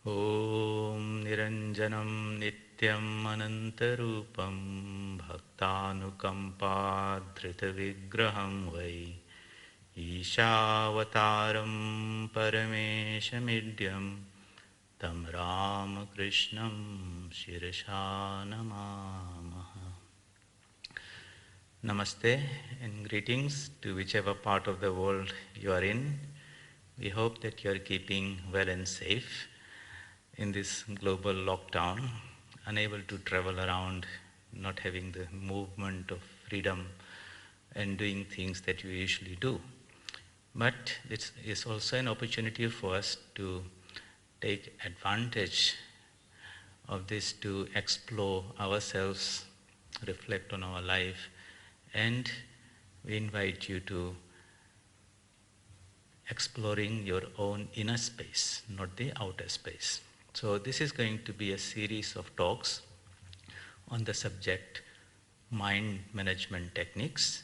Om Niranjanam Nityam Anantarupam Bhaktanukampa Vigraham Vai Ishavataram Parameshamidhyam Tam Ramakrishnam Shirasha Namamaha. Namaste and greetings to whichever part of the world you are in. We hope that you are keeping well and safe in this global lockdown, unable to travel around, not having the movement of freedom and doing things that you usually do. But it's also an opportunity for us to take advantage of this to explore ourselves, reflect on our life, and we invite you to exploring your own inner space, not the outer space. So this is going to be a series of talks on the subject mind management techniques,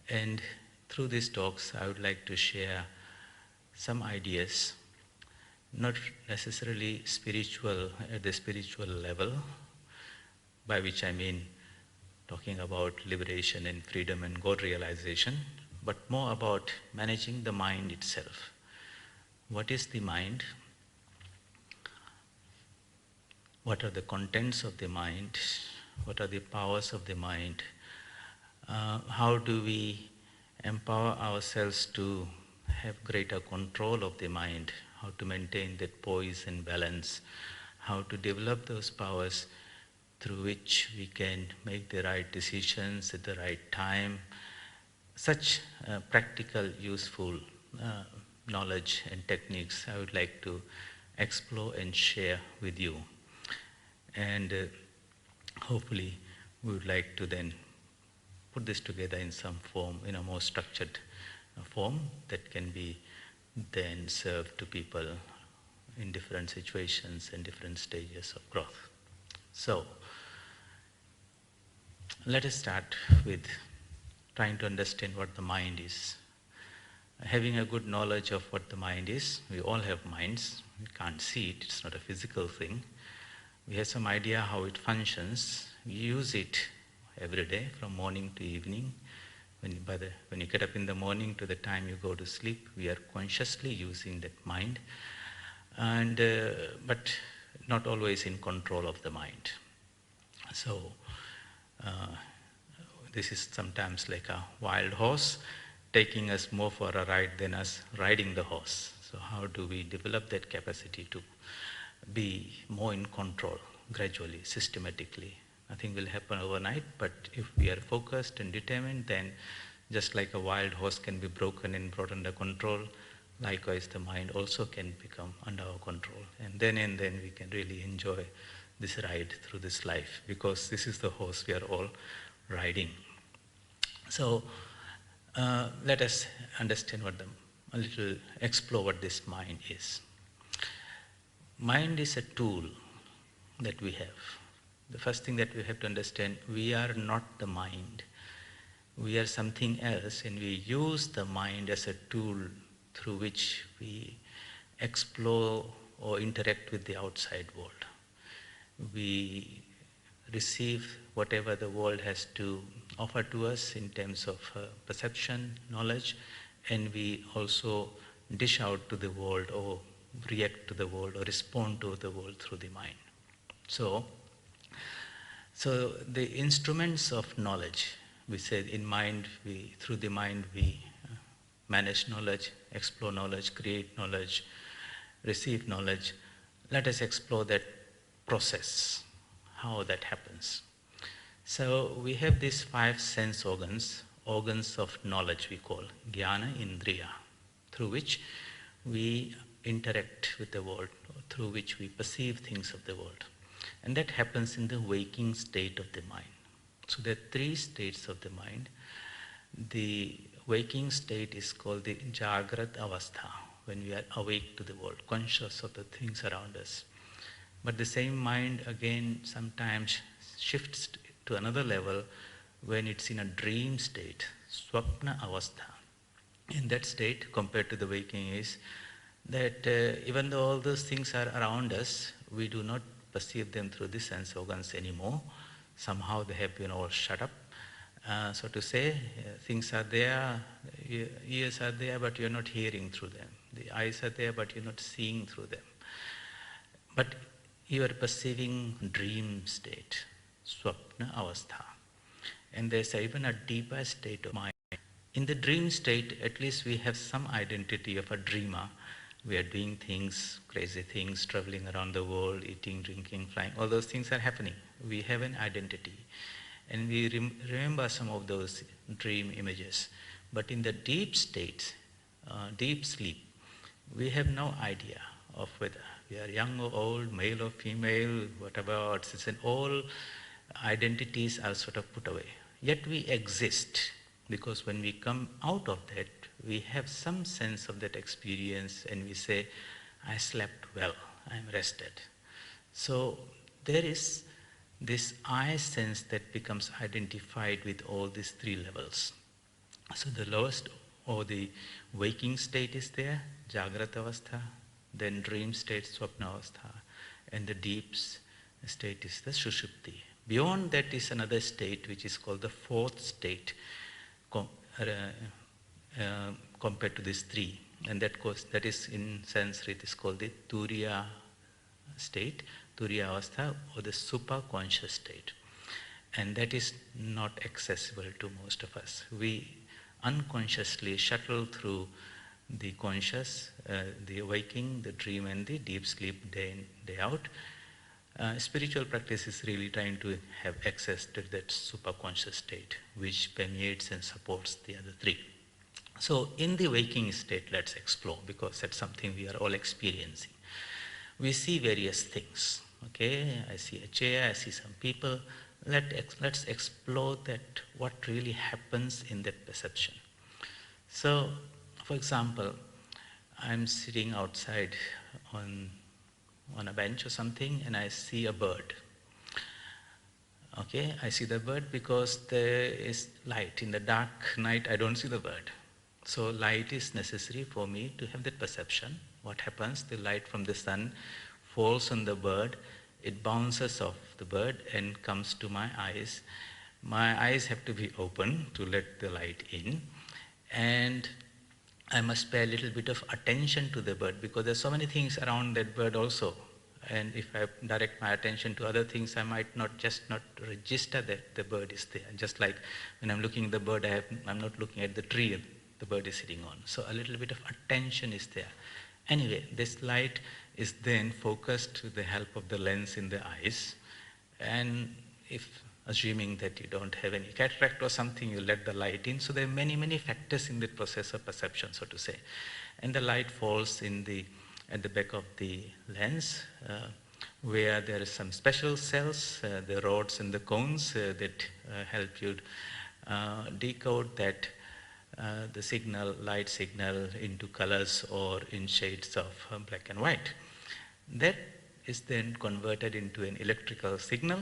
and through these talks I would like to share some ideas, not necessarily spiritual at the spiritual level, by which I mean talking about liberation and freedom and God realization, but more about managing the mind itself. What is the mind? What are the contents of the mind? What are the powers of the mind? How do we empower ourselves to have greater control of the mind? How to maintain that poise and balance? How to develop those powers through which we can make the right decisions at the right time? Such practical, useful knowledge and techniques I would like to explore and share with you. And hopefully we would like to then put this together in some form, in a more structured form that can be then served to people in different situations and different stages of growth. So let us start with trying to understand what the mind is. Having a good knowledge of what the mind is, we all have minds, we can't see it, it's not a physical thing. We have some idea how it functions. We use it every day from morning to evening. When you get up in the morning to the time you go to sleep, we are consciously using that mind, and but not always in control of the mind. So this is sometimes like a wild horse taking us more for a ride than us riding the horse. So how do we develop that capacity to be more in control gradually, systematically? Nothing will happen overnight, but if we are focused and determined, then just like a wild horse can be broken and brought under control, likewise the mind also can become under our control. And then we can really enjoy this ride through this life, because this is the horse we are all riding. So let us understand explore what this mind is. Mind is a tool that we have. The first thing that we have to understand, we are not the mind. We are something else, and we use the mind as a tool through which we explore or interact with the outside world. We receive whatever the world has to offer to us in terms of perception, knowledge, and we also dish out to the world or react to the world or respond to the world through the mind. So the instruments of knowledge, we said through the mind we manage knowledge, explore knowledge, create knowledge, receive knowledge. Let us explore that process, how that happens. So we have these 5 sense organs of knowledge we call jnana indriya, through which we interact with the world, through which we perceive things of the world. And that happens in the waking state of the mind. So there are 3 states of the mind. The waking state is called the Jagrat Avastha, when we are awake to the world, conscious of the things around us. But the same mind again sometimes shifts to another level when it's in a dream state, Swapna Avastha. In that state, compared to the waking, is that even though all those things are around us, we do not perceive them through the sense organs anymore. Somehow they have been all shut up. So to say, things are there, ears are there, but you're not hearing through them. The eyes are there, but you're not seeing through them. But you are perceiving dream state, swapna avastha. And there's even a deeper state of mind. In the dream state, at least we have some identity of a dreamer. We are doing things, crazy things, traveling around the world, eating, drinking, flying. All those things are happening. We have an identity. And we remember some of those dream images. But in the deep state, deep sleep, we have no idea of whether we are young or old, male or female, whatever. It's an all identities are sort of put away. Yet we exist, because when we come out of that, we have some sense of that experience and we say, I slept well, I'm rested. So there is this I sense that becomes identified with all these three levels. So the lowest or the waking state is there, Jagrata Avastha, then dream state, Swapna Avastha, and the deep state is the Sushupti. Beyond that is another state which is called the fourth state compared to these three. And that is in Sanskrit is called the Turiya state, Turiya Avastha, or the super-conscious state. And that is not accessible to most of us. We unconsciously shuttle through the conscious, the waking, the dream, and the deep sleep day in, day out. Spiritual practice is really trying to have access to that superconscious state, which permeates and supports the other three. So in the waking state, let's explore, because that's something we are all experiencing. We see various things, okay? I see a chair, I see some people. Let's explore that, what really happens in that perception. So, for example, I'm sitting outside on a bench or something, and I see a bird. Okay, I see the bird because there is light. In the dark night, I don't see the bird. So light is necessary for me to have that perception. What happens? The light from the sun falls on the bird, it bounces off the bird and comes to my eyes. My eyes have to be open to let the light in, and I must pay a little bit of attention to the bird, because there's so many things around that bird also. And if I direct my attention to other things, I might not register that the bird is there. Just like when I'm looking at the bird, I'm not looking at the tree the bird is sitting on. So a little bit of attention is there. Anyway, this light is then focused with the help of the lens in the eyes. And if assuming that you don't have any cataract or something, you let the light in. So there are many, many factors in the process of perception, so to say. And the light falls at the back of the lens, where there is some special cells, the rods and the cones that help you decode that the light signal into colors or in shades of black and white. That is then converted into an electrical signal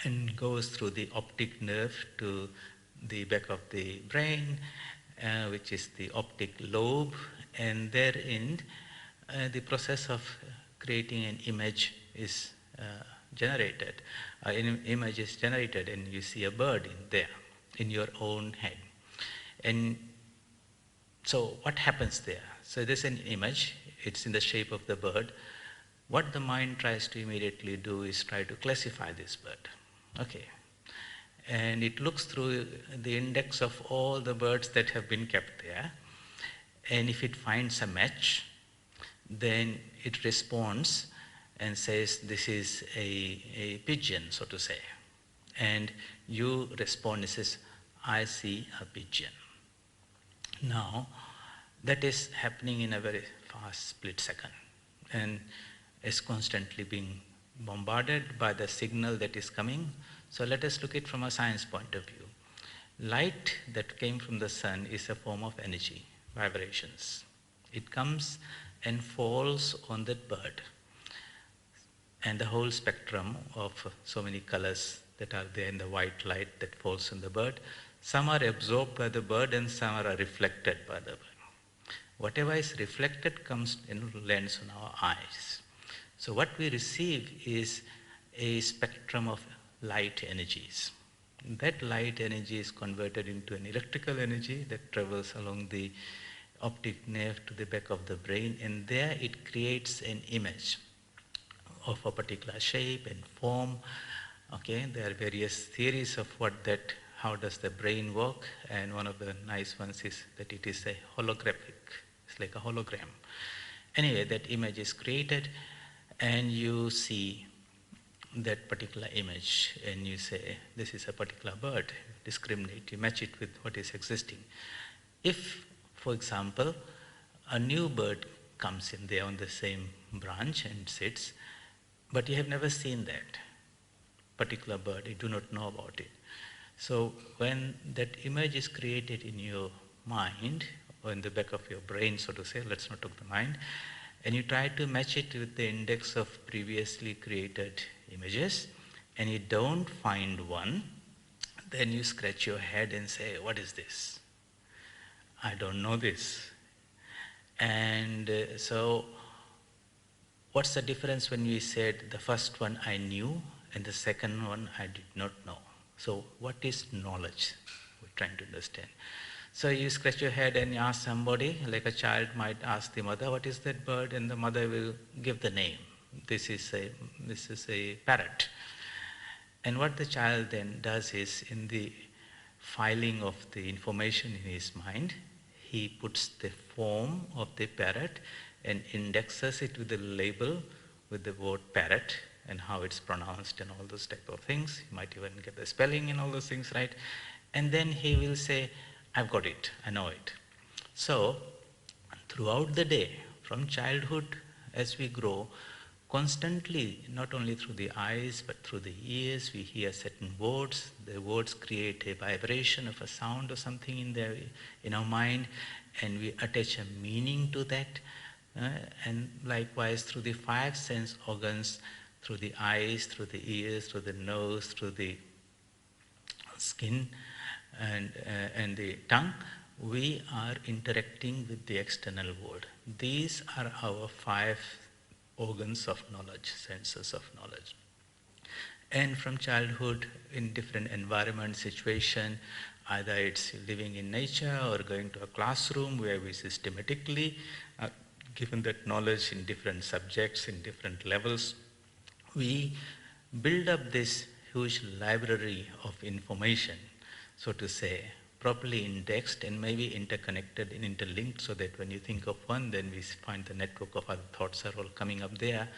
and goes through the optic nerve to the back of the brain, which is the optic lobe, and therein the process of creating an image is generated. An image is generated and you see a bird in there, in your own head. And so what happens there? So there's an image, it's in the shape of the bird. What the mind tries to immediately do is try to classify this bird. Okay. And it looks through the index of all the birds that have been kept there. And if it finds a match, then it responds and says, this is a pigeon, so to say. And you respond and says, I see a pigeon. Now, that is happening in a very fast split second and is constantly being bombarded by the signal that is coming. So let us look at it from a science point of view. Light that came from the sun is a form of energy, vibrations. It comes and falls on that bird. And the whole spectrum of so many colors that are there in the white light that falls on the bird, some are absorbed by the bird and some are reflected by the bird. whatever is reflected comes and lands on our eyes. So what we receive is a spectrum of light energies. That light energy is converted into an electrical energy that travels along the optic nerve to the back of the brain, and there it creates an image of a particular shape and form. Okay, there are various theories of how does the brain work, and one of the nice ones is that it is a holographic. It's like a hologram. Anyway, that image is created, and you see that particular image, and you say, this is a particular bird. Discriminate, you match it with what is existing. If, for example, a new bird comes in there on the same branch and sits, but you have never seen that particular bird, you do not know about it. So when that image is created in your mind, or in the back of your brain, so to say, let's not talk the mind, and you try to match it with the index of previously created images, and you don't find one, then you scratch your head and say, what is this? I don't know this. And so what's the difference when we said the first one I knew and the second one I did not know? So what is knowledge? We're trying to understand. So you scratch your head and you ask somebody, like a child might ask the mother, what is that bird? And the mother will give the name. This is a parrot. And what the child then does is, in the filing of the information in his mind, he puts the form of the parrot and indexes it with a label with the word parrot and how it's pronounced and all those type of things. You might even get the spelling and all those things right. And then he will say, I've got it, I know it. So throughout the day, from childhood as we grow, constantly, not only through the eyes but through the ears, we hear certain words. The words create a vibration of a sound or something in our mind, and we attach a meaning to that. And likewise, through the five sense organs, through the eyes, through the ears, through the nose, through the skin, and the tongue, we are interacting with the external world. These are our five organs of knowledge, senses of knowledge. And from childhood, in different environment, situation, either it's living in nature or going to a classroom where we systematically are given that knowledge in different subjects, in different levels, we build up this huge library of information, so to say, properly indexed and maybe interconnected and interlinked, so that when you think of one, then we find the network of other thoughts are all coming up there,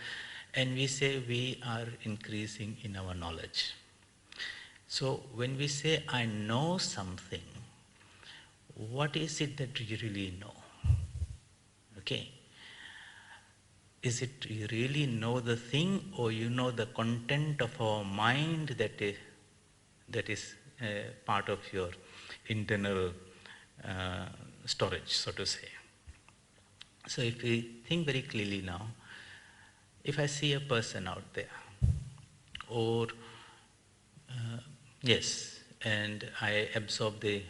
and we say we are increasing in our knowledge. So when we say I know something, what is it that you really know? Okay. Is it you really know the thing, or you know the content of our mind that is part of your internal storage, so to say? So if we think very clearly now, if I see a person out there, or yes, and I observe the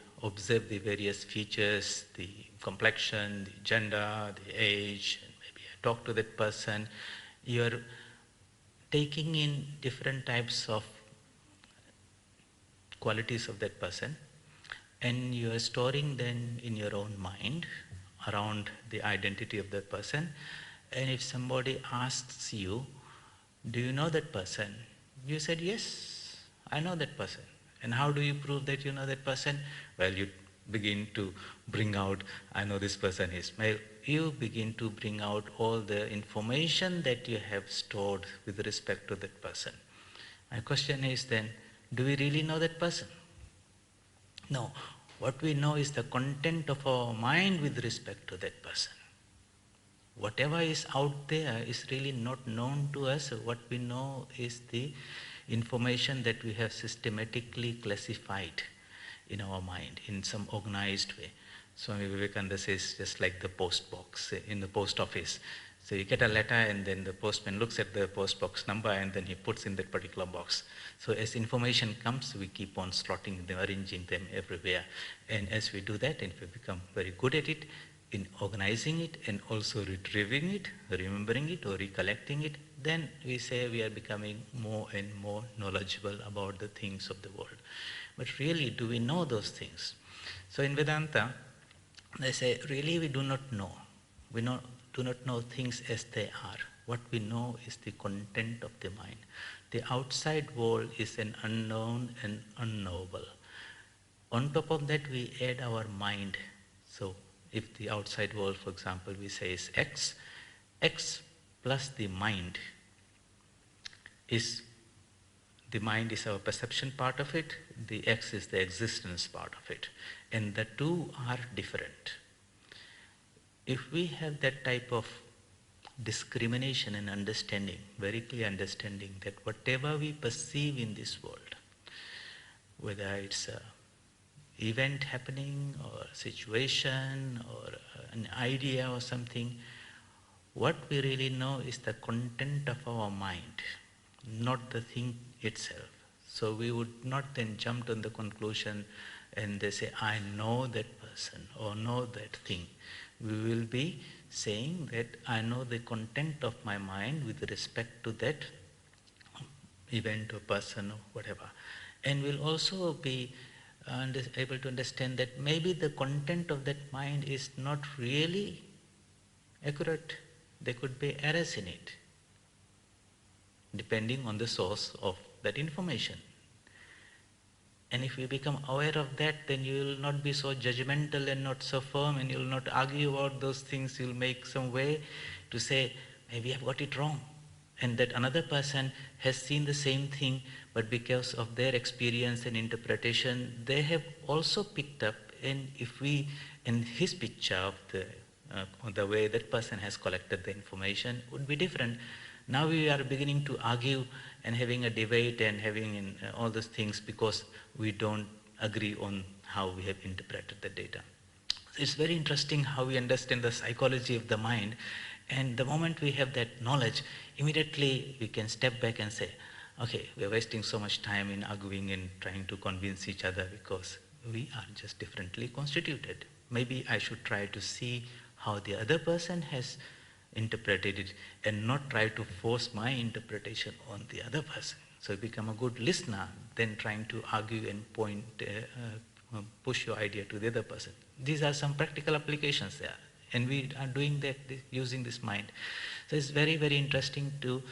various features, the complexion, the gender, the age, and maybe I talk to that person, you're taking in different types of qualities of that person, and you are storing them in your own mind around the identity of that person. And if somebody asks you, do you know that person? You said, yes, I know that person. And how do you prove that you know that person? Well, you begin to bring out, I know this person is male. You begin to bring out all the information that you have stored with respect to that person. My question is then, do we really know that person? No. What we know is the content of our mind with respect to that person. Whatever is out there is really not known to us. What we know is the information that we have systematically classified in our mind in some organized way. Swami Vivekananda says, just like the post box in the post office. So you get a letter, and then the postman looks at the post box number, and then he puts in that particular box. So as information comes, we keep on slotting them, arranging them everywhere. And as we do that, and if we become very good at it, in organizing it and also retrieving it, remembering it or recollecting it, then we say we are becoming more and more knowledgeable about the things of the world. But really, do we know those things? So in Vedanta, they say, really we do not know. We do not know things as they are. What we know is the content of the mind. The outside world is an unknown and unknowable. On top of that, we add our mind. So if the outside world, for example, we say is X, X plus the mind is our perception part of it, the X is the existence part of it. And the two are different. If we have that type of discrimination and understanding, very clear understanding that whatever we perceive in this world, whether it's a event happening or a situation or an idea or something, what we really know is the content of our mind, not the thing itself. So we would not then jump to the conclusion and they say, I know that person or know that thing. We will be saying that I know the content of my mind with respect to that event or person or whatever. And we'll also be able to understand that maybe the content of that mind is not really accurate. There could be errors in it, depending on the source of that information. And if you become aware of that, then you will not be so judgmental and not so firm, and you will not argue about those things. You will make some way to say, maybe I've got it wrong. And that another person has seen the same thing, but because of their experience and interpretation, they have also picked up, and if we, in his picture of the way that person has collected the information would be different. Now we are beginning to argue and having a debate and having all those things because we don't agree on how we have interpreted the data. It's very interesting how we understand the psychology of the mind, and the moment we have that knowledge, immediately we can step back and say, okay, we're wasting so much time in arguing and trying to convince each other because we are just differently constituted. Maybe I should try to see how the other person has interpreted it and not try to force my interpretation on the other person. So become a good listener than trying to argue and push your idea to the other person. These are some practical applications there, and we are doing that using this mind. So it's very, very interesting to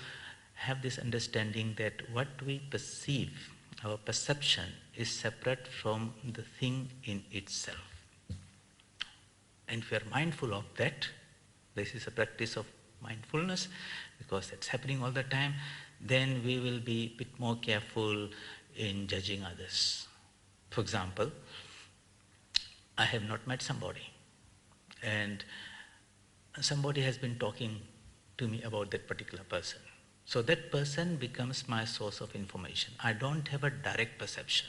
have this understanding that what we perceive, our perception, is separate from the thing in itself. And if we are mindful of that, this is a practice of mindfulness because it's happening all the time, then we will be a bit more careful in judging others. For example, I have not met somebody and somebody has been talking to me about that particular person. So that person becomes my source of information. I don't have a direct perception.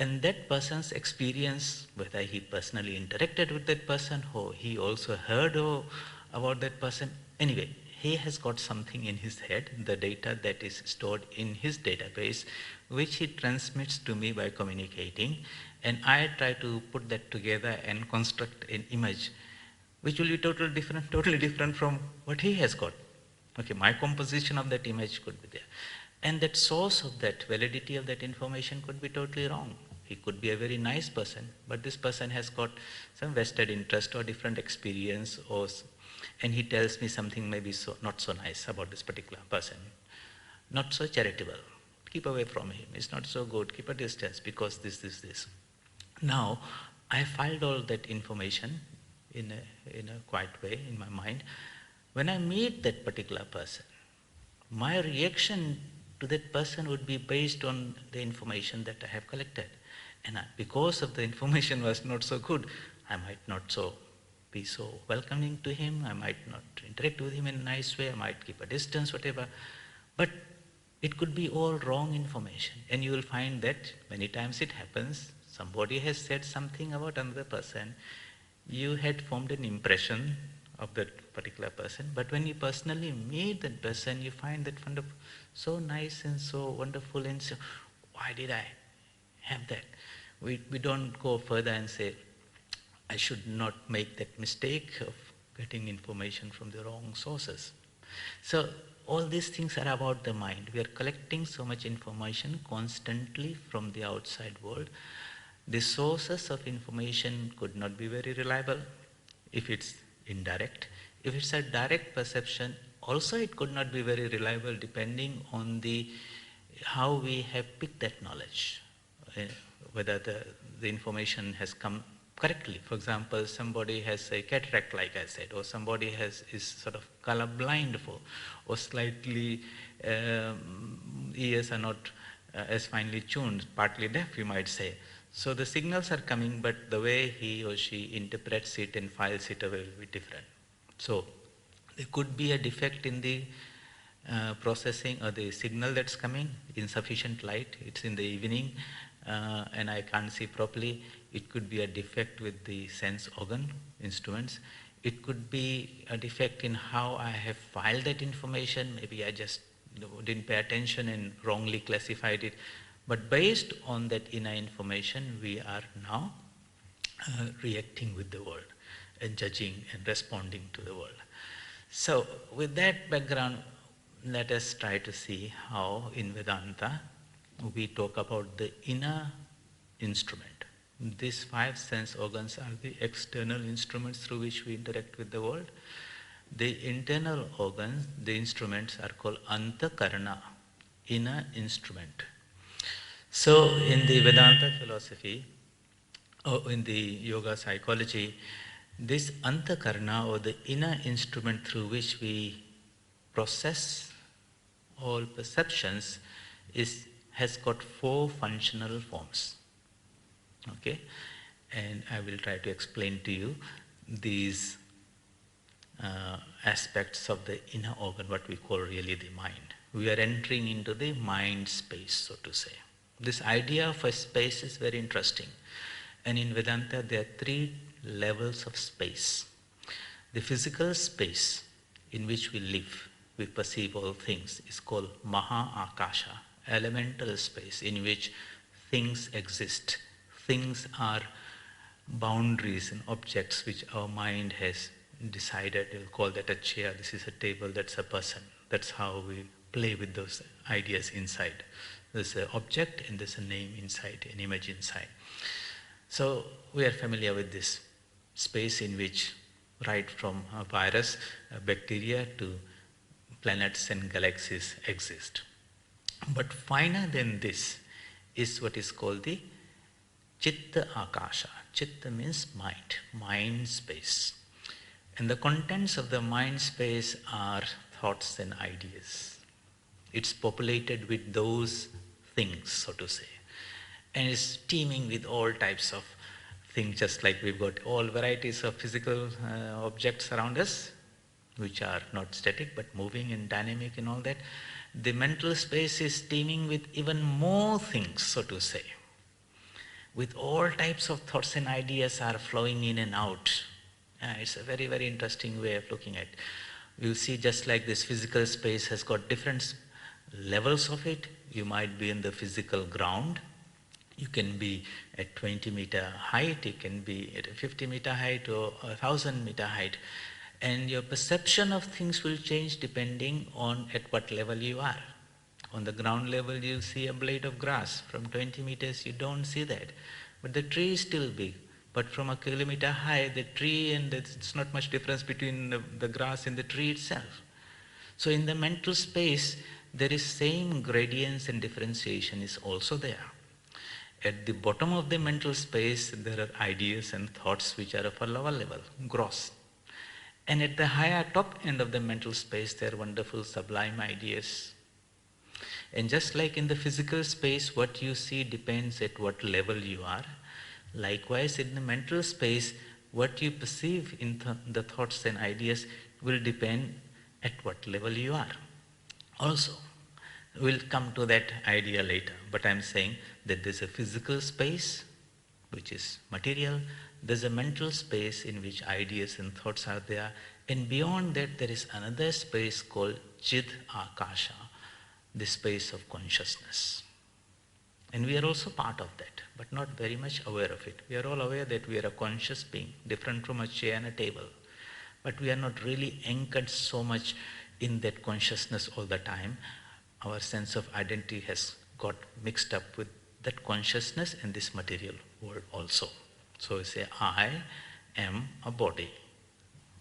And that person's experience, whether he personally interacted with that person or he also heard about that person, anyway, he has got something in his head, the data that is stored in his database, which he transmits to me by communicating, and I try to put that together and construct an image which will be totally different from what he has got. Okay, my composition of that image could be there. And that source of that validity of that information could be totally wrong. He could be a very nice person, but this person has got some vested interest or different experience, and he tells me something maybe not so nice about this particular person, not so charitable. Keep away from him. It's not so good. Keep a distance because this. Now, I filed all that information in a quiet way in my mind. When I meet that particular person, my reaction to that person would be based on the information that I have collected. And because of the information was not so good, I might not be so welcoming to him, I might not interact with him in a nice way, I might keep a distance, whatever. But it could be all wrong information. And you will find that many times it happens, somebody has said something about another person, you had formed an impression of that particular person, but when you personally meet that person, you find that kind of so nice and so wonderful, and so, why did I have that? We don't go further and say, I should not make that mistake of getting information from the wrong sources. So all these things are about the mind. We are collecting so much information constantly from the outside world. The sources of information could not be very reliable if it's indirect. If it's a direct perception, also it could not be very reliable depending on the how we have picked that knowledge, whether the information has come correctly. For example, somebody has a cataract, like I said, or somebody is sort of colorblind or slightly ears are not as finely tuned, partly deaf, you might say. So the signals are coming, but the way he or she interprets it and files it will be different. So there could be a defect in the processing or the signal that's coming, insufficient light, it's in the evening and I can't see properly. It could be a defect with the sense organ instruments. It could be a defect in how I have filed that information. Maybe I just didn't pay attention and wrongly classified it. But based on that inner information, we are now reacting with the world and judging and responding to the world. So with that background, let us try to see how in Vedanta we talk about the inner instrument. These 5 sense organs are the external instruments through which we interact with the world. The internal organs, the instruments, are called antakarana, inner instrument. So in the Vedanta philosophy, or in the yoga psychology, this antakarana, or the inner instrument through which we process all perceptions, has got 4 functional forms. Okay, and I will try to explain to you these aspects of the inner organ, what we call really the mind. We are entering into the mind space, so to say. This idea of a space is very interesting, and in Vedanta there are 3 levels of space. The physical space in which we live, we perceive all things, is called Maha Akasha, elemental space in which things exist. Things are boundaries and objects which our mind has decided. We'll call that a chair, this is a table, that's a person. That's how we play with those ideas inside. There's an object and there's a name inside, an image inside. So we are familiar with this space in which, right from a virus, a bacteria, to planets and galaxies exist. But finer than this is what is called the Chitta Akasha. Chitta means mind, mind space. And the contents of the mind space are thoughts and ideas. It's populated with those things, so to say. And it's teeming with all types of things, just like we've got all varieties of physical objects around us, which are not static but moving and dynamic and all that. The mental space is teeming with even more things, so to say, with all types of thoughts and ideas are flowing in and out. It's a very, very interesting way of looking at it. You see, just like this physical space has got different levels of it. You might be in the physical ground. You can be at 20-meter height, you can be at a 50-meter height or 1,000-meter height. And your perception of things will change depending on at what level you are. On the ground level, you see a blade of grass. From 20 meters, you don't see that. But the tree is still big. But from a kilometer high, the tree, and it's not much difference between the grass and the tree itself. So in the mental space, there is same gradients and differentiation is also there. At the bottom of the mental space, there are ideas and thoughts which are of a lower level, gross. And at the higher top end of the mental space, there are wonderful sublime ideas. And just like in the physical space, what you see depends at what level you are. Likewise, in the mental space, what you perceive in the thoughts and ideas will depend at what level you are. Also, we'll come to that idea later, but I'm saying that there's a physical space, which is material. There's a mental space in which ideas and thoughts are there. And beyond that, there is another space called Chid Akasha, the space of consciousness. And we are also part of that, but not very much aware of it. We are all aware that we are a conscious being, different from a chair and a table. But we are not really anchored so much in that consciousness all the time. Our sense of identity has got mixed up with that consciousness and this material world also. So we say, I am a body.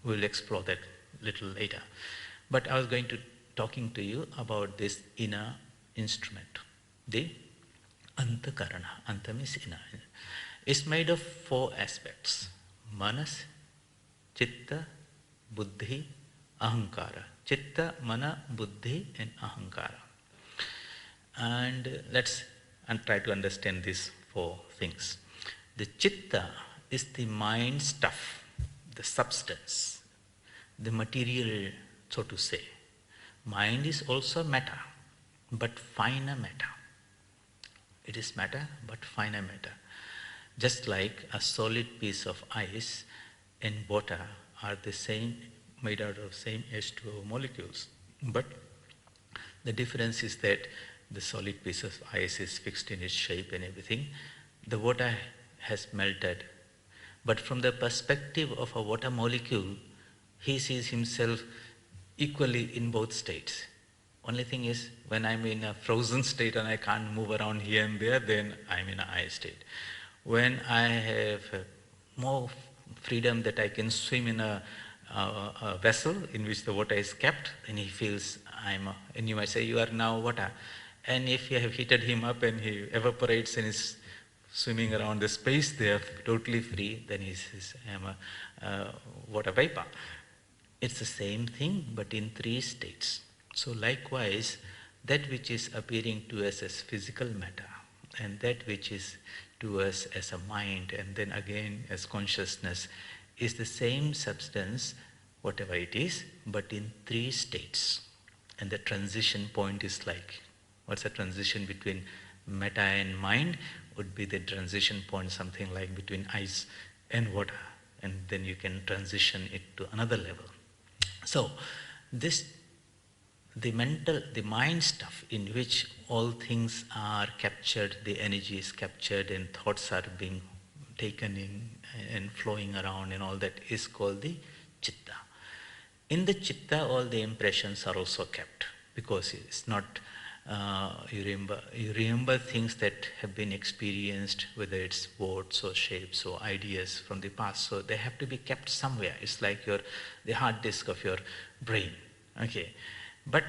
We'll explore that little later. But I was going to talking to you about this inner instrument, the Antakarana. Anta means inner. It's made of 4 aspects: manas, chitta, buddhi, ahankara. Chitta, mana, buddhi, and ahankara. And let's try to understand these 4 things. The chitta is the mind stuff, the substance, the material, so to say. Mind is also matter, but finer matter. It is matter, but finer matter. Just like a solid piece of ice and water are the same, made out of same H2O molecules. But the difference is that the solid piece of ice is fixed in its shape and everything. The water has melted. But from the perspective of a water molecule, he sees himself equally in both states. Only thing is, when I'm in a frozen state and I can't move around here and there, then I'm in an ice state. When I have more freedom that I can swim in a vessel in which the water is kept, then he feels and you might say, you are now water. And if you have heated him up and he evaporates and is swimming around the space there, totally free, then he says, I am a water vapor. It's the same thing, but in 3 states. So likewise, that which is appearing to us as physical matter, and that which is to us as a mind, and then again as consciousness, is the same substance, whatever it is, but in 3 states. And the transition point is like, what's the transition between matter and mind? Would be the transition point, something like between ice and water, and then you can transition it to another level. So the mind stuff in which all things are captured, the energy is captured and thoughts are being taken in and flowing around and all that is called the chitta. In the chitta, all the impressions are also kept, because it's not, you remember things that have been experienced, whether it's words or shapes or ideas from the past, so they have to be kept somewhere. It's like the hard disk of your brain, okay? But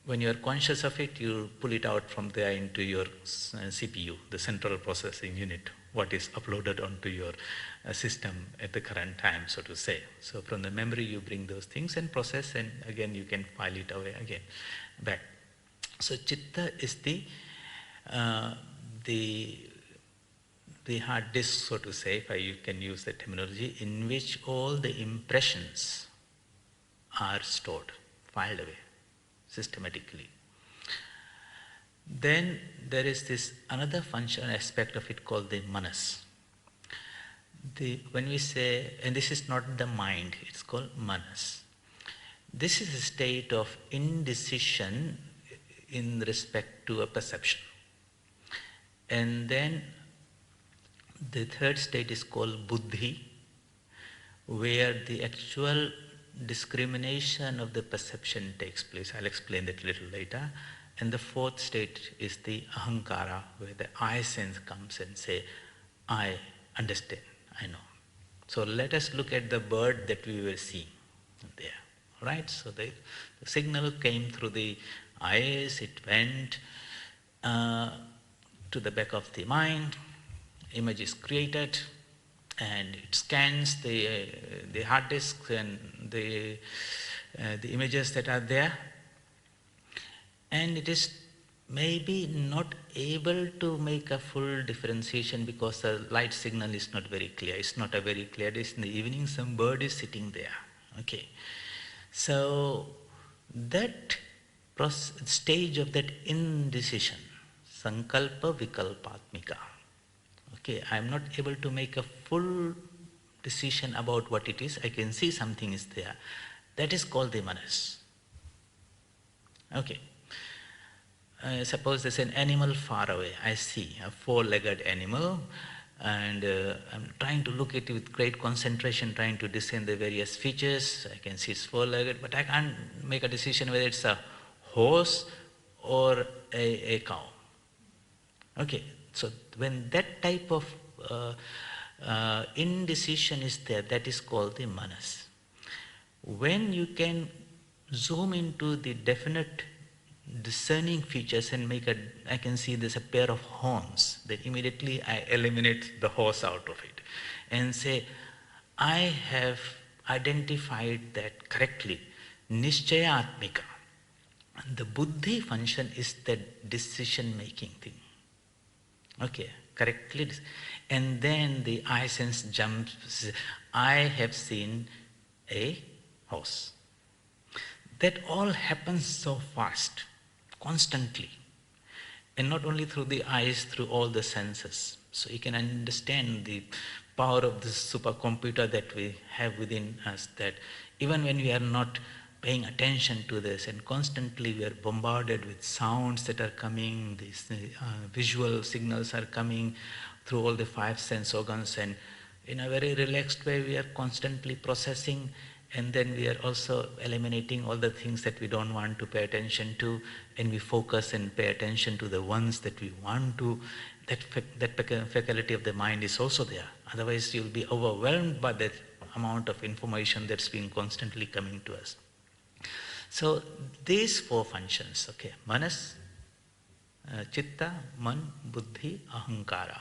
when you are conscious of it, you pull it out from there into your CPU, the central processing unit, what is uploaded onto your system at the current time, so to say. So from the memory you bring those things and process, and again you can file it away again, back. So chitta is the hard disk, so to say, if you can use the terminology, in which all the impressions are stored, filed away systematically. Then there is this another function aspect of it called the manas. When we say, and this is not the mind, it's called manas. This is a state of indecision in respect to a perception. And then the third state is called buddhi, where the actual discrimination of the perception takes place. I'll explain that a little later. And the fourth state is the ahankara, where the I sense comes and say, I understand, I know. So let us look at the bird that we were seeing there. Right? So the signal came through the eyes, it went to the back of the mind, image is created, and it scans the hard disk and the images that are there, and it is maybe not able to make a full differentiation because the light signal is not very clear. It's not a very clear disk. In the evening, some bird is sitting there. Okay, so that stage of that indecision, sankalpa vikalpatmika. Okay, I am not able to make a full decision about what it is. I can see something is there. That is called the manas. Okay. suppose there's an animal far away. I see a four-legged animal, and I'm trying to look at it with great concentration, trying to discern the various features. I can see it's four-legged, but I can't make a decision whether it's a horse or a cow. Okay, so when that type of indecision is there, that is called the manas. When you can zoom into the definite discerning features and I can see there's a pair of horns, then immediately I eliminate the horse out of it and say, I have identified that correctly. Nishchaya atmika. The buddhi function is the decision making thing. Okay, correctly. And then the I sense jumps, I have seen a horse. That all happens so fast, constantly. And not only through the eyes, through all the senses. So you can understand the power of this supercomputer that we have within us, that even when we are not paying attention to this and constantly we are bombarded with sounds that are coming, these visual signals are coming through all the five sense organs, and in a very relaxed way we are constantly processing, and then we are also eliminating all the things that we don't want to pay attention to, and we focus and pay attention to the ones that we want to. That faculty of the mind is also there. Otherwise you'll be overwhelmed by that amount of information that's been constantly coming to us. So these four functions, okay, manas, chitta, man, buddhi, ahankara.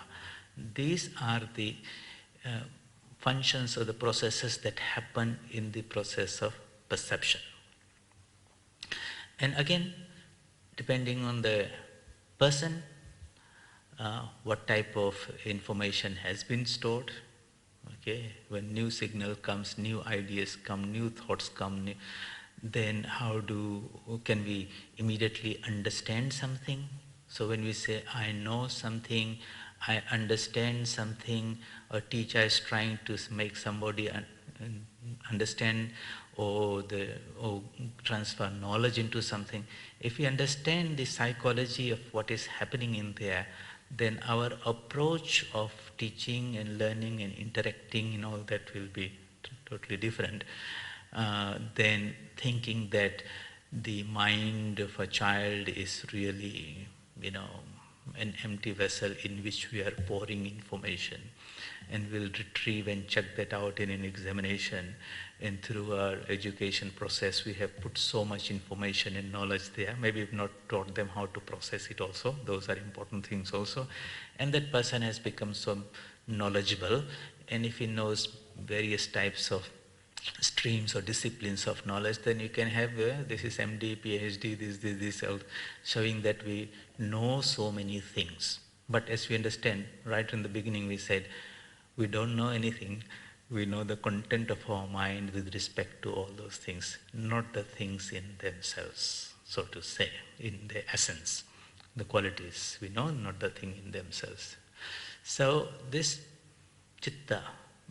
These are the functions or the processes that happen in the process of perception. And again, depending on the person, what type of information has been stored. Okay, when new signal comes, new ideas come, new thoughts come, then can we immediately understand something? So when we say, I know something, I understand something, a teacher is trying to make somebody understand or transfer knowledge into something. If we understand the psychology of what is happening in there, then our approach of teaching and learning and interacting and all that will be totally different. Then thinking that the mind of a child is really, an empty vessel in which we are pouring information, and we'll retrieve and check that out in an examination. And through our education process, we have put so much information and knowledge there. Maybe we've not taught them how to process it also. Those are important things also. And that person has become so knowledgeable. And if he knows various types of streams or disciplines of knowledge, then you can have this is MD, PhD, this, showing that we know so many things. But as we understand, right in the beginning we said, we don't know anything. We know the content of our mind with respect to all those things, not the things in themselves, so to say, in their essence. The qualities we know, not the thing in themselves. So this chitta,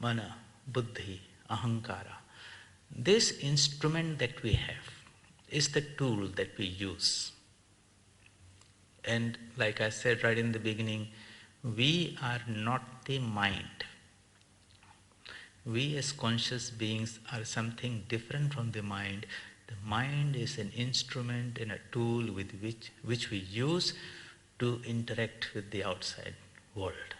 mana, buddhi, ahankara, this instrument that we have is the tool that we use. And like I said right in the beginning, we are not the mind. We as conscious beings are something different from the mind. The mind is an instrument and a tool with which we use to interact with the outside world.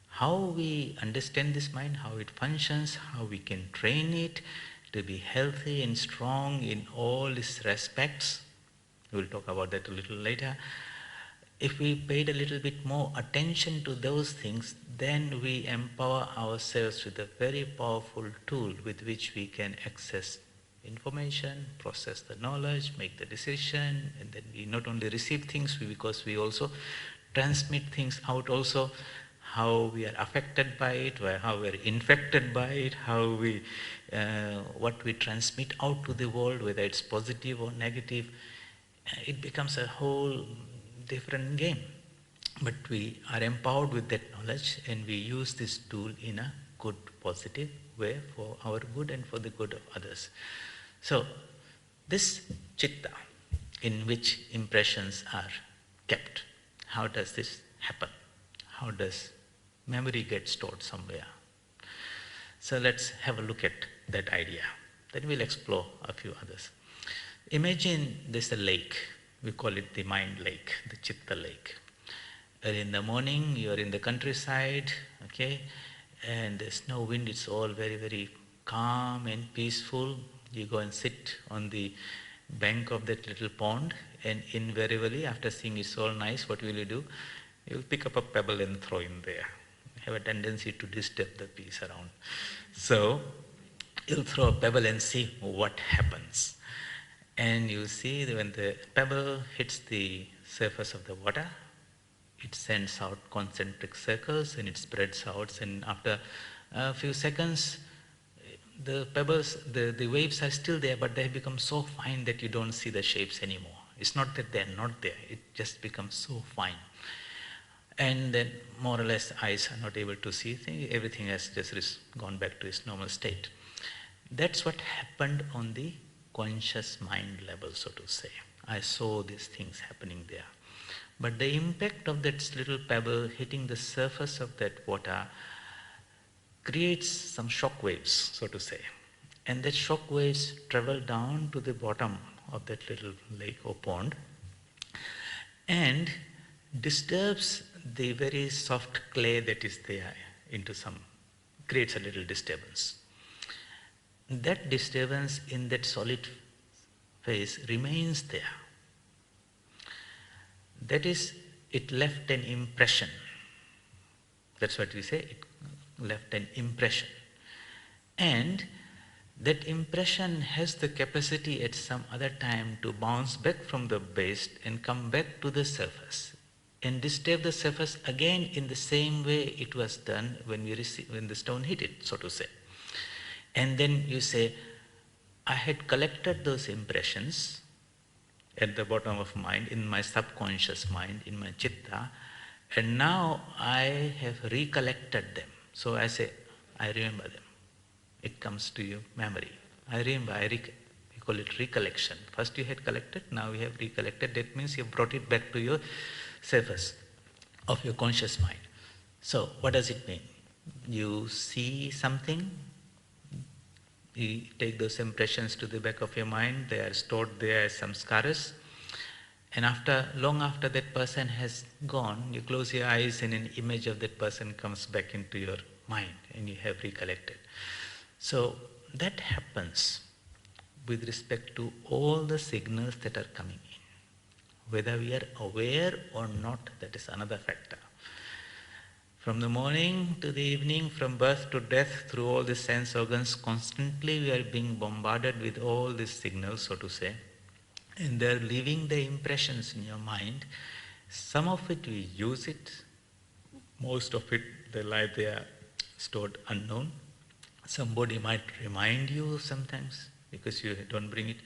How we understand this mind, how it functions, how we can train it to be healthy and strong in all its respects, we'll talk about that a little later. If we paid a little bit more attention to those things, then we empower ourselves with a very powerful tool with which we can access information, process the knowledge, make the decision, and then we not only receive things, because we also transmit things out also, how we are affected by it, how we are infected by it, what we transmit out to the world, whether it's positive or negative. It becomes a whole different game. But we are empowered with that knowledge, and we use this tool in a good, positive way for our good and for the good of others. So this chitta, in which impressions are kept. How does this happen? How does memory get stored somewhere? So let's have a look at that idea. Then we'll explore a few others. Imagine there's a lake. We call it the mind lake, the Chitta lake. Early in the morning, you're in the countryside, okay, and there's no wind, it's all very, very calm and peaceful. You go and sit on the bank of that little pond, and invariably, after seeing it's all nice, what will you do? You'll pick up a pebble and throw in there. You have a tendency to disturb the peace around. So, you'll throw a pebble and see what happens. And you see that when the pebble hits the surface of the water, it sends out concentric circles and it spreads out, and after a few seconds the pebbles, the waves are still there, but they have become so fine that you don't see the shapes anymore. It's not that they're not there, it just becomes so fine. And then more or less eyes are not able to see things, everything has just gone back to its normal state. That's what happened on the conscious mind level, so to say. I saw these things happening there. But the impact of that little pebble hitting the surface of that water creates some shock waves, so to say. And that shock waves travel down to the bottom of that little lake or pond and disturbs the very soft clay that is there into creates a little disturbance. That disturbance in that solid phase remains there. That is, it left an impression. That's what we say, it left an impression. And that impression has the capacity at some other time to bounce back from the base and come back to the surface and disturb the surface again in the same way it was done when the stone hit it, so to say. And then you say, I had collected those impressions at the bottom of mind, in my subconscious mind, in my chitta, and now I have recollected them. So I say, I remember them. It comes to you, memory. I remember, we call it recollection. First you had collected, now you have recollected. That means you have brought it back to your surface of your conscious mind. So what does it mean? You see something, you take those impressions to the back of your mind, they are stored there as samskaras, and long after that person has gone, you close your eyes and an image of that person comes back into your mind and you have recollected. So that happens with respect to all the signals that are coming in. Whether we are aware or not, that is another factor. From the morning to the evening, from birth to death, through all the sense organs, constantly we are being bombarded with all these signals, so to say, and they're leaving the impressions in your mind. Some of it we use it, most of it they lie there stored unknown. Somebody might remind you sometimes because you don't bring it.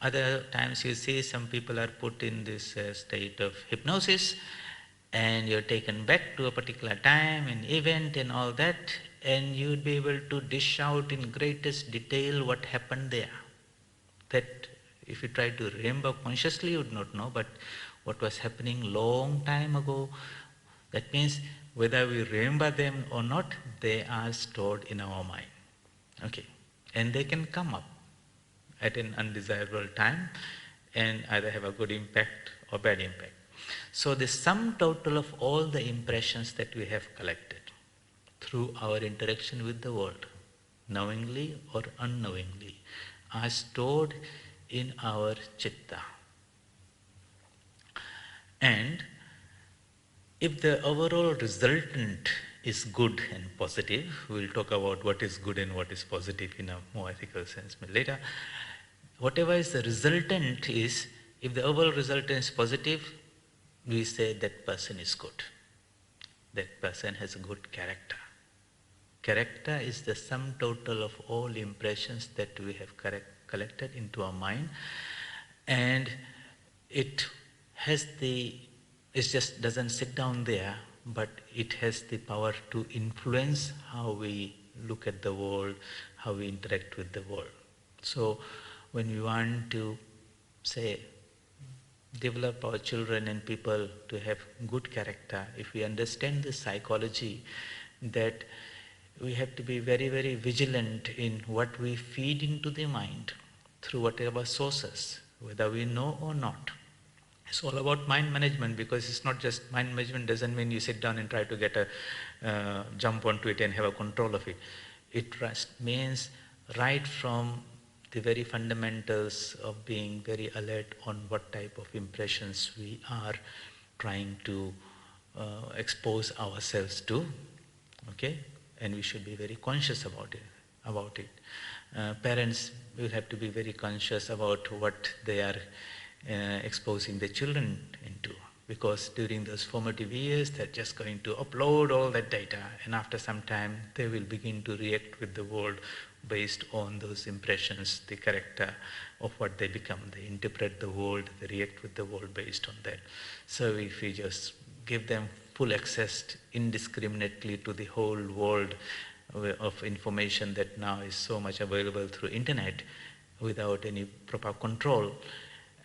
Other times you see some people are put in this state of hypnosis, and you're taken back to a particular time and event and all that, and you'd be able to dish out in greatest detail what happened there. That if you try to remember consciously, you would not know, but what was happening long time ago, that means whether we remember them or not, they are stored in our mind. Okay, and they can come up at an undesirable time and either have a good impact or bad impact. So the sum total of all the impressions that we have collected through our interaction with the world, knowingly or unknowingly, are stored in our chitta. And if the overall resultant is good and positive, we'll talk about what is good and what is positive in a more ethical sense later. Whatever is the resultant is, if the overall resultant is positive, we say that person is good. That person has a good character. Character is the sum total of all impressions that we have collected into our mind, and it just doesn't sit down there, but it has the power to influence how we look at the world, how we interact with the world. So when we want to say develop our children and people to have good character, if we understand the psychology that we have to be very, very vigilant in what we feed into the mind through whatever sources, whether we know or not. It's all about mind management, because it's not just mind management doesn't mean you sit down and try to get a jump onto it and have a control of it. It means right from the very fundamentals of being very alert on what type of impressions we are trying to expose ourselves to, okay? And we should be very conscious about it. Parents will have to be very conscious about what they are exposing their children into, because during those formative years they're just going to upload all that data, and after some time they will begin to react with the world based on those impressions, the character of what they become. They interpret the world, they react with the world based on that. So if we just give them full access indiscriminately to the whole world of information that now is so much available through internet without any proper control,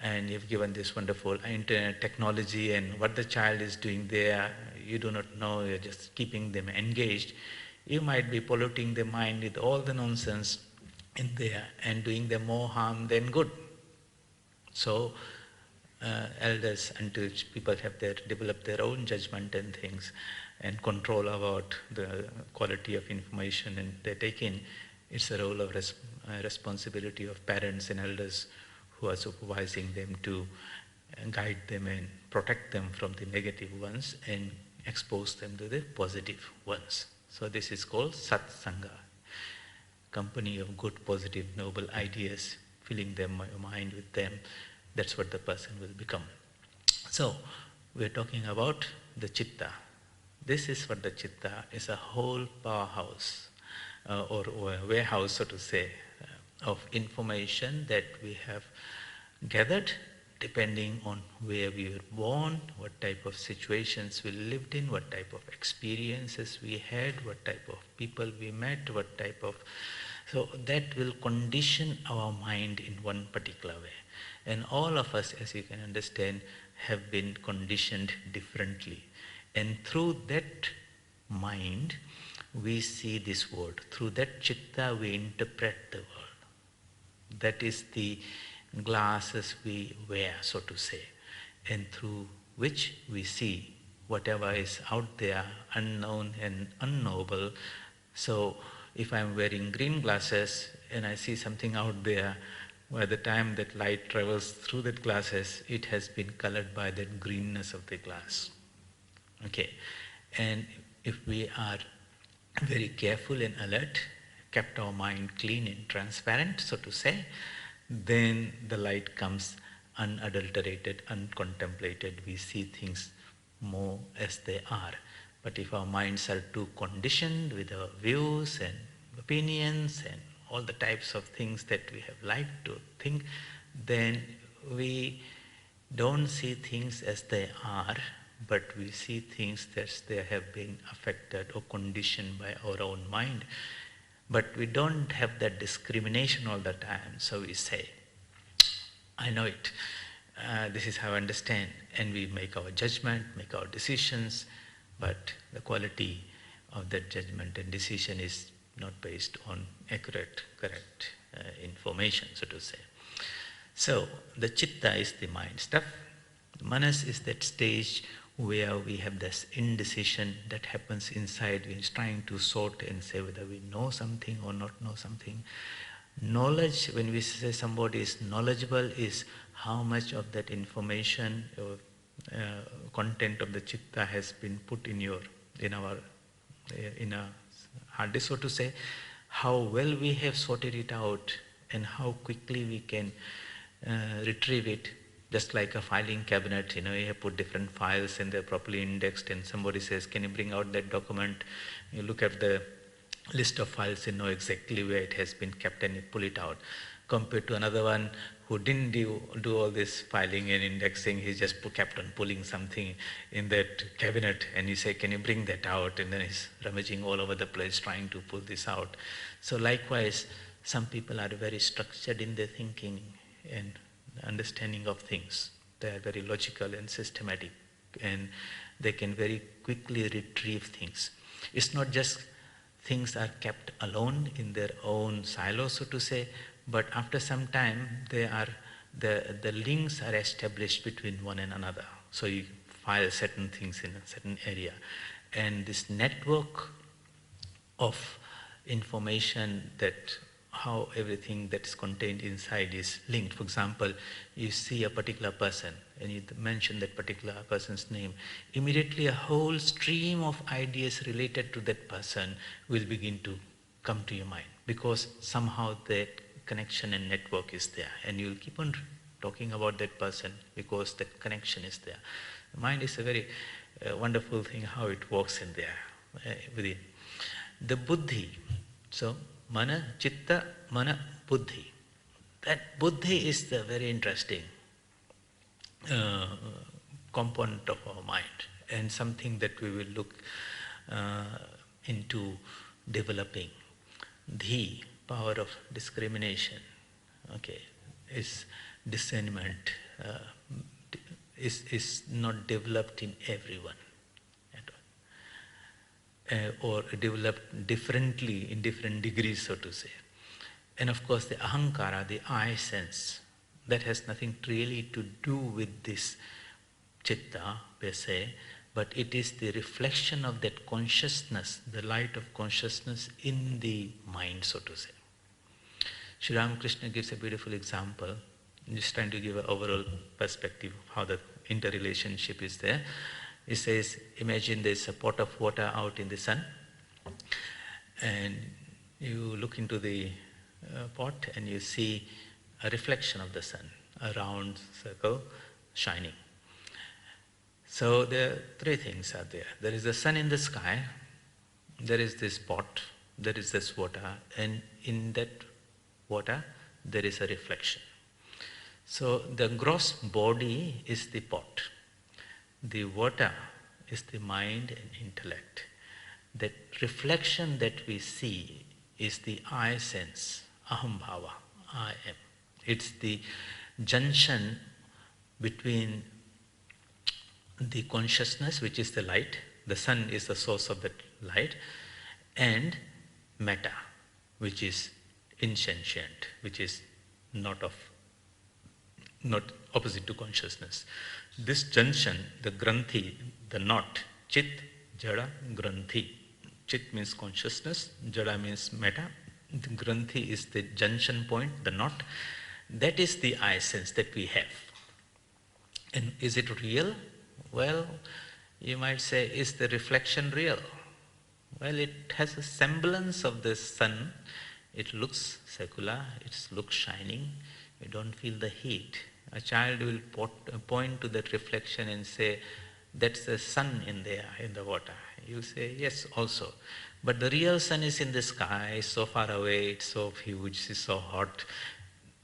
and you've given this wonderful internet technology, and what the child is doing there, you do not know, you're just keeping them engaged, you might be polluting their mind with all the nonsense in there and doing them more harm than good. So elders, until people have developed their own judgment and things and control about the quality of information and they take in, it's a role of responsibility of parents and elders who are supervising them to guide them and protect them from the negative ones and expose them to the positive ones. So this is called satsanga, company of good, positive, noble ideas, filling them mind with them. That's what the person will become. So we're talking about the chitta. This is what the chitta is, a whole powerhouse or a warehouse, so to say, of information that we have gathered depending on where we were born, what type of situations we lived in, what type of experiences we had, what type of people we met, what type of... So that will condition our mind in one particular way. And all of us, as you can understand, have been conditioned differently. And through that mind, we see this world. Through that chitta, we interpret the world. That is the glasses we wear, so to say, and through which we see whatever is out there, unknown and unknowable. So if I'm wearing green glasses and I see something out there, by the time that light travels through that glasses, it has been colored by that greenness of the glass. Okay, and if we are very careful and alert, kept our mind clean and transparent, so to say, then the light comes unadulterated, uncontemplated. We see things more as they are. But if our minds are too conditioned with our views and opinions and all the types of things that we have liked to think, then we don't see things as they are, but we see things as they have been affected or conditioned by our own mind. But we don't have that discrimination all the time. So we say, I know it. This is how I understand. And we make our judgment, make our decisions. But the quality of that judgment and decision is not based on accurate, correct information, so to say. So the chitta is the mind stuff. The manas is that stage where we have this indecision that happens inside. We're trying to sort and say whether we know something or not know something. Knowledge, when we say somebody is knowledgeable, is how much of that information or content of the chitta has been put in our hard disk, so to say, how well we have sorted it out and how quickly we can retrieve it. Just like a filing cabinet, you have put different files and they're properly indexed, and somebody says, can you bring out that document? You look at the list of files and know exactly where it has been kept and you pull it out. Compared to another one who didn't do all this filing and indexing, he just kept on pulling something in that cabinet and you say, can you bring that out? And then he's rummaging all over the place trying to pull this out. So likewise, some people are very structured in their thinking and understanding of things. They are very logical and systematic, and they can very quickly retrieve things. It's not just things are kept alone in their own silo, so to say, but after some time the links are established between one and another. So you file certain things in a certain area, and this network of information, that how everything that's contained inside is linked. For example, you see a particular person and you mention that particular person's name, immediately a whole stream of ideas related to that person will begin to come to your mind, because somehow that connection and network is there, and you'll keep on talking about that person because that connection is there. The mind is a very wonderful thing, how it works in there within. The buddhi, so mana, chitta, mana, buddhi. That buddhi is the very interesting component of our mind, and something that we will look into developing. The power of discrimination, okay, is discernment, is not developed in everyone at all, or developed differently in different degrees, so to say. And of course the ahankara, the I sense, that has nothing really to do with this chitta per se, but it is the reflection of that consciousness, the light of consciousness in the mind, so to say. Sri Ramakrishna gives a beautiful example. I'm just trying to give an overall perspective of how the interrelationship is there. He says, imagine there's a pot of water out in the sun, and you look into the pot and you see a reflection of the sun, a round circle shining. So there are three things are there. There is the sun in the sky, there is this pot, there is this water, and in that water there is a reflection. So the gross body is the pot. The water is the mind and intellect. That reflection that we see is the I sense, aham bhava, I am. It's the junction between the consciousness, which is the light, the sun is the source of that light, and matter, which is insentient, which is not opposite to consciousness. This junction, the granthi, the knot, chit, jada, granthi. Chit means consciousness, jada means matter. The granthi is the junction point, the knot. That is the I sense that we have. And is it real? Well, you might say, is the reflection real? Well, it has a semblance of the sun. It looks secular, it looks shining. You don't feel the heat. A child will point to that reflection and say, that's the sun in there, in the water. You say, yes, also. But the real sun is in the sky, it's so far away, it's so huge, it's so hot.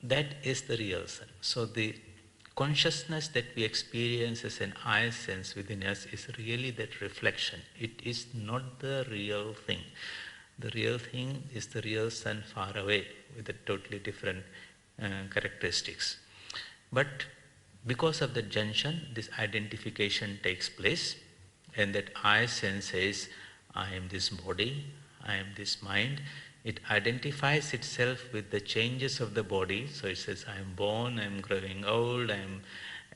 That is the real sun. So the consciousness that we experience as an I sense within us is really that reflection. It is not the real thing. The real thing is the real sun far away with a totally different characteristics. But because of the junction, this identification takes place, and that I sense says, I am this body, I am this mind. It identifies itself with the changes of the body. So it says, I am born, I am growing old, I am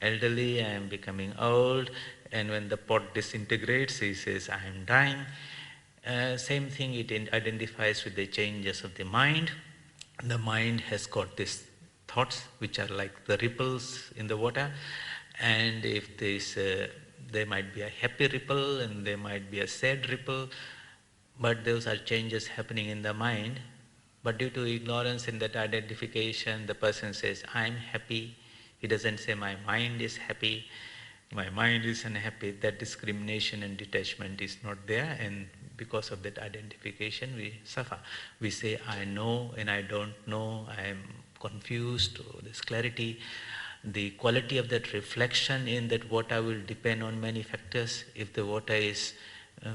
elderly, I am becoming old. And when the pot disintegrates, he says, I am dying. Same thing, it identifies with the changes of the mind. The mind has got these thoughts which are like the ripples in the water, and if there might be a happy ripple and there might be a sad ripple, but those are changes happening in the mind. But due to ignorance in that identification, the person says, I am happy. He doesn't say, my mind is happy, my mind is unhappy. That discrimination and detachment is not there, and because of that identification we suffer. We say, I know and I don't know, I am confused, or this clarity. The quality of that reflection in that water will depend on many factors. If the water is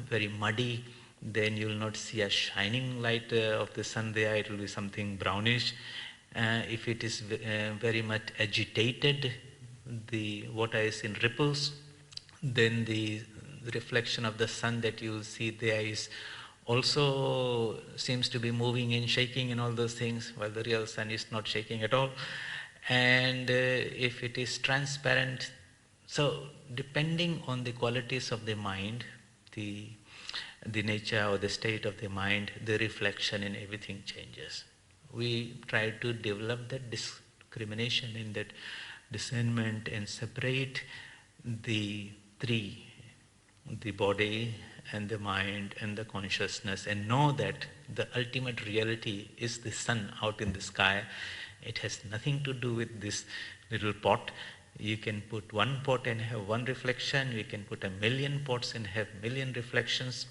very muddy, then you will not see a shining light of the sun there, it will be something brownish. If it is very much agitated, the water is in ripples, then the reflection of the sun that you see there is also seems to be moving and shaking and all those things, while the real sun is not shaking at all. And if it is transparent, so depending on the qualities of the mind, the nature or the state of the mind, the reflection and everything changes. We try to develop that discrimination in that discernment and separate the three, the body and the mind and the consciousness, and know that the ultimate reality is the sun out in the sky. It has nothing to do with this little pot. You can put one pot and have one reflection. You can put 1,000,000 pots and have 1,000,000 reflections.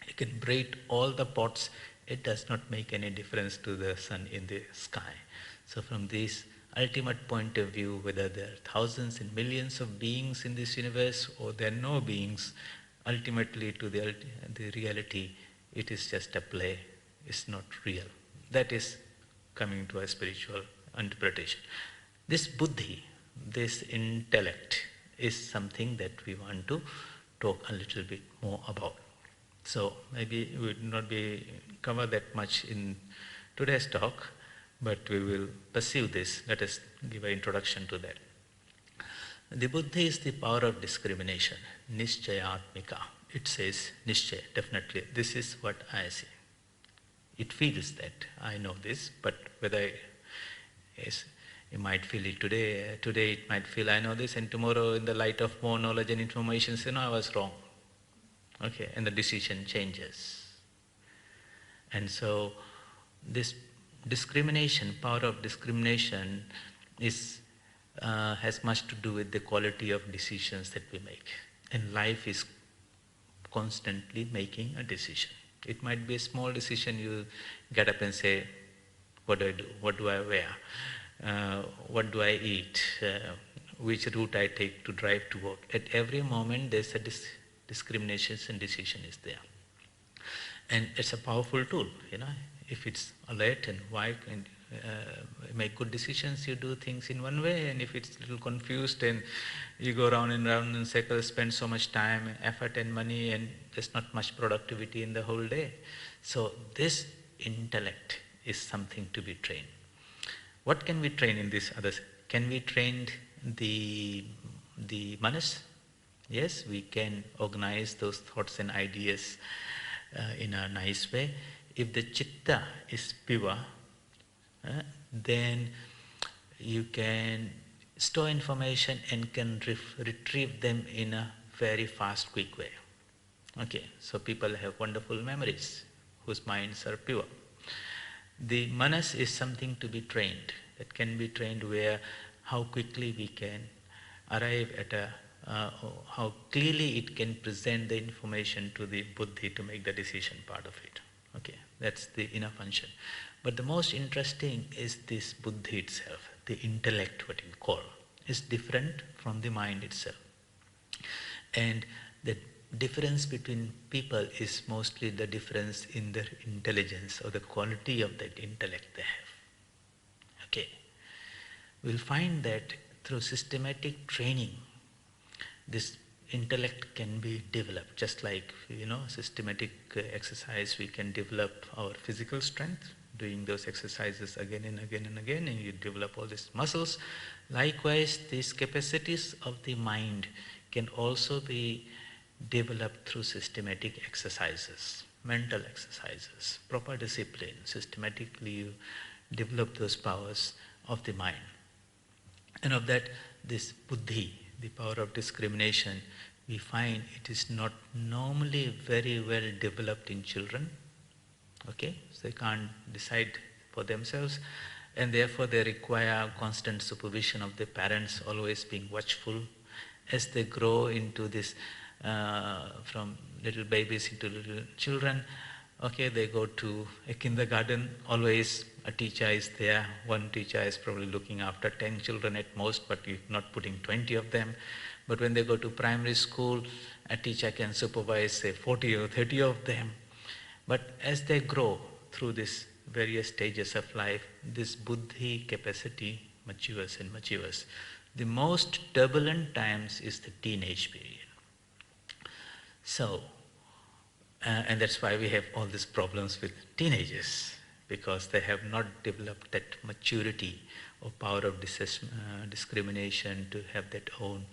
You can braid all the pots. It does not make any difference to the sun in the sky. So from this ultimate point of view, whether there are thousands and millions of beings in this universe or there are no beings, ultimately to the reality, it is just a play. It's not real. That is coming to a spiritual interpretation. This buddhi, this intellect, is something that we want to talk a little bit more about. So maybe we would not be cover that much in today's talk, but we will pursue this. Let us give an introduction to that. The buddhi is the power of discrimination, nischayatmika. It says nischay, definitely. This is what I see. It feels that I know this, but whether you might feel it today it might feel I know this, and tomorrow in the light of more knowledge and information, say, no, I was wrong. Okay, and the decision changes. And so this discrimination, power of discrimination, is has much to do with the quality of decisions that we make. And life is constantly making a decision. It might be a small decision. You get up and say, what do I do? What do I wear? What do I eat? Which route I take to drive to work? At every moment there's a discrimination and decision is there. And it's a powerful tool, If it's alert and wide and make good decisions, you do things in one way, and if it's a little confused and you go round and round in circles, spend so much time, effort and money, and there's not much productivity in the whole day. So this intellect is something to be trained. What can we train in this others? Can we train the manas? Yes, we can organize those thoughts and ideas in a nice way. If the chitta is pure, then you can store information and can retrieve them in a very fast, quick way. Okay, so people have wonderful memories whose minds are pure. The manas is something to be trained. It can be trained where how quickly we can arrive at how clearly it can present the information to the buddhi to make the decision part of it. Okay, that's the inner function. But the most interesting is this buddhi itself, the intellect, what you call, is different from the mind itself. And the difference between people is mostly the difference in their intelligence or the quality of that intellect they have. Okay, we'll find that through systematic training, this intellect can be developed. Just like, systematic exercise, we can develop our physical strength, doing those exercises again and again and again, and you develop all these muscles. Likewise, these capacities of the mind can also be developed through systematic exercises, mental exercises, proper discipline. Systematically you develop those powers of the mind. And of that, this buddhi, the power of discrimination, we find it is not normally very well developed in children. Okay, so they can't decide for themselves, and therefore they require constant supervision of the parents, always being watchful. As they grow into this, from little babies into little children, okay, they go to a kindergarten, always a teacher is there. One teacher is probably looking after 10 children at most, but you're not putting 20 of them. But when they go to primary school, a teacher can supervise, say, 40 or 30 of them. But as they grow through these various stages of life, this buddhi capacity matures and matures. the most turbulent times is the teenage period. So, and that's why we have all these problems with teenagers, because they have not developed that maturity or power of discrimination to have that own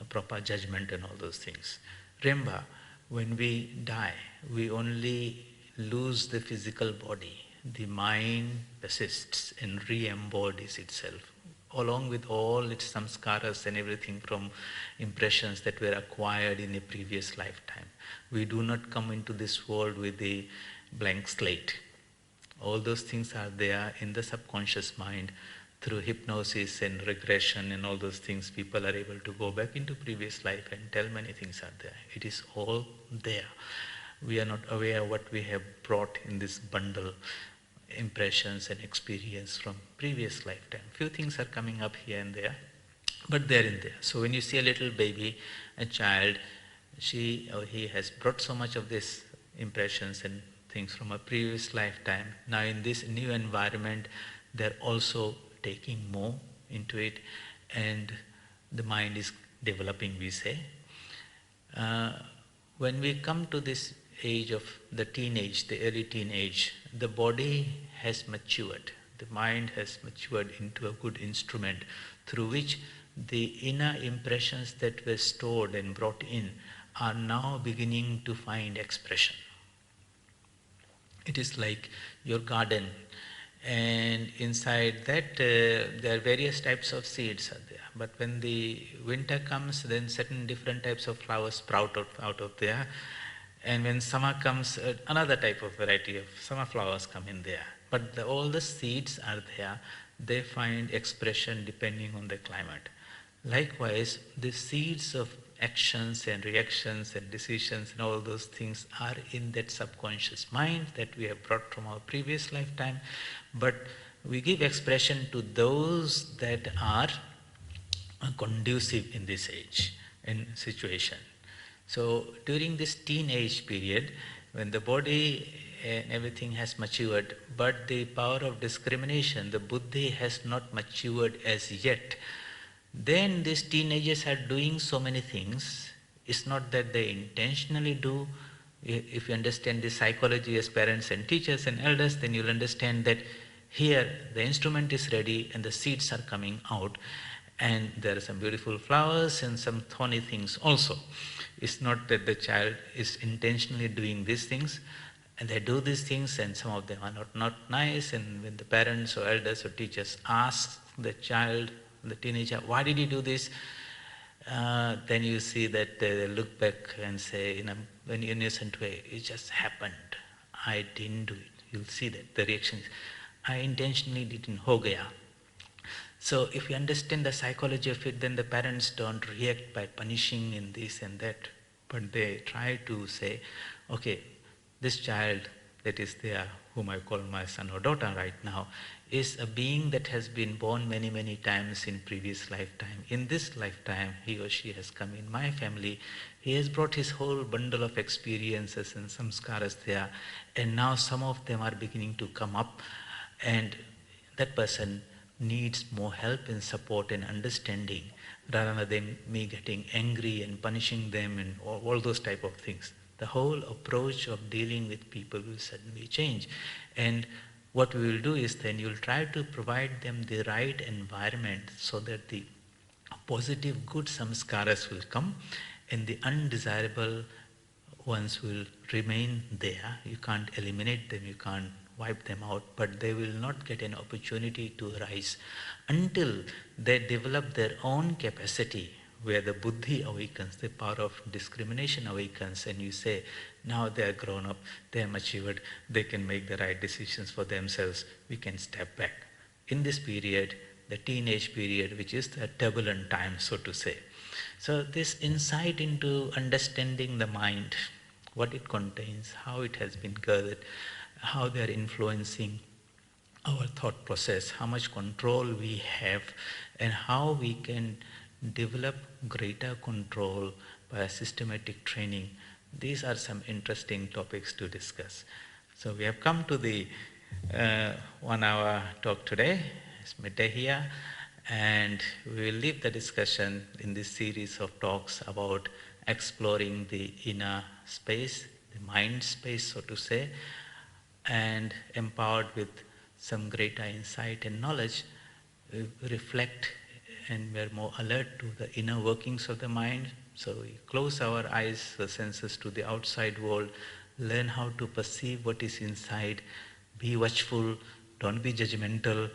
proper judgment and all those things. Remember, when we die, we only lose the physical body. The mind persists and re-embodies itself, along with all its samskaras and everything from impressions that were acquired in a previous lifetime. We do not come into this world with a blank slate. All those things are there in the subconscious mind. Through hypnosis and regression and all those things, people are able to go back into previous life and tell many things are there. It is all there. We are not aware of what we have brought in this bundle, impressions and experience from previous lifetime. Few things are coming up here and there, but they're in there. So when you see a little baby, a child, she or he has brought so much of these impressions and things from a previous lifetime. Now in this new environment, they're also taking more into it, and the mind is developing, we say. When we come to this age of the teenage, the early teenage, the body has matured. The mind has matured into a good instrument through which the inner impressions that were stored and brought in are now beginning to find expression. It is like your garden, and inside that there are various types of seeds are there. But when the winter comes, then certain different types of flowers sprout out of there. And when summer comes, another type of variety of summer flowers come in there. But all the seeds are there. They find expression depending on the climate. Likewise, the seeds of actions and reactions and decisions and all those things are in that subconscious mind that we have brought from our previous lifetime. But we give expression to those that are conducive in this age and situation. So during this teenage period, when the body and everything has matured, but the power of discrimination, the buddhi has not matured as yet, then these teenagers are doing so many things. It's not that they intentionally do. If you understand the psychology as parents and teachers and elders, then you'll understand that here the instrument is ready and the seeds are coming out, and there are some beautiful flowers and some thorny things also. It's not that the child is intentionally doing these things, and they do these things and some of them are not nice, and when the parents or elders or teachers ask the child, the teenager, why did you do this? Then you see that they look back and say in an innocent way, it just happened. I didn't do it. You'll see that the reaction is, I intentionally didn't, ho gaya. So if you understand the psychology of it, then the parents don't react by punishing in this and that, but they try to say, okay, this child that is there, whom I call my son or daughter right now, is a being that has been born many, many times in previous lifetime. In this lifetime, he or she has come in my family. He has brought his whole bundle of experiences and samskaras there, and now some of them are beginning to come up, and that person needs more help and support and understanding rather than me getting angry and punishing them and all those type of things. The whole approach of dealing with people will suddenly change. And what we will do is then you'll try to provide them the right environment so that the positive good samskaras will come and the undesirable ones will remain there. You can't eliminate them, you can't wipe them out, but they will not get an opportunity to rise until they develop their own capacity where the buddhi awakens, the power of discrimination awakens, and you say, now they are grown up, they are matured, they can make the right decisions for themselves, we can step back. In this period, the teenage period, which is the turbulent time, so to say. So this insight into understanding the mind, what it contains, how it has been gathered, how they are influencing our thought process, how much control we have, and how we can develop greater control by a systematic training. These are some interesting topics to discuss. So we have come to the 1 hour talk today. It's midday here, And we will leave the discussion in this series of talks about exploring the inner space, the mind space, so to say, and empowered with some greater insight and knowledge, we reflect and we're more alert to the inner workings of the mind. So we close our eyes, the senses to the outside world, learn how to perceive what is inside, be watchful, don't be judgmental,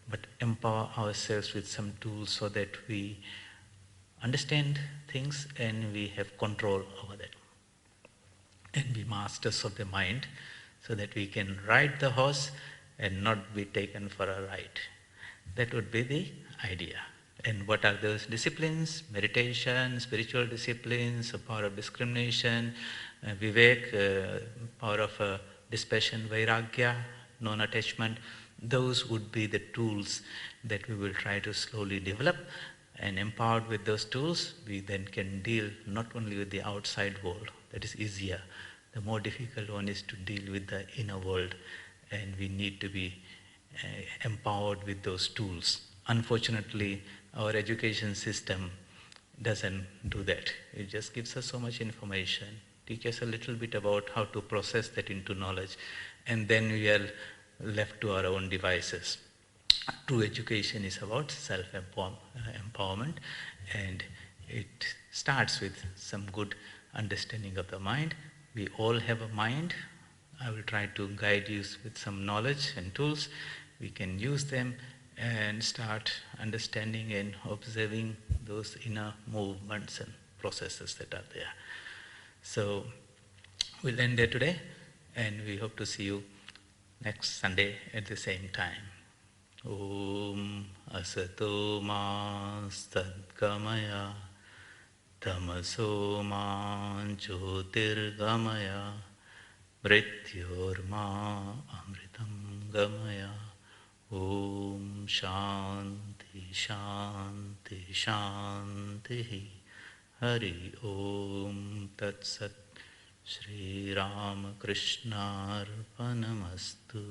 but empower ourselves with some tools so that we understand things and we have control over that. And be masters of the mind so that we can ride the horse and not be taken for a ride. That would be the idea. And what are those disciplines? Meditation, spiritual disciplines, the power of discrimination, vivek, power of dispassion, vairagya, non-attachment. Those would be the tools that we will try to slowly develop. And empowered with those tools, we then can deal not only with the outside world, that is easier. The more difficult one is to deal with the inner world, and we need to be empowered with those tools. Unfortunately, our education system doesn't do that. It just gives us so much information, teaches a little bit about how to process that into knowledge, and then we are left to our own devices. True education is about self-empowerment, and it starts with some good understanding of the mind. We all have a mind. I will try to guide you with some knowledge and tools. We can use them and start understanding and observing those inner movements and processes that are there. So we'll end there today, and we hope to see you next Sunday at the same time. Om asato ma sadgamaya tamaso ma jyotirgamaya mrityorma amritam gamaya. Om shanti shanti shanti. Hari Om Tat Sat. Shri Ramakrishna Arpanamastu.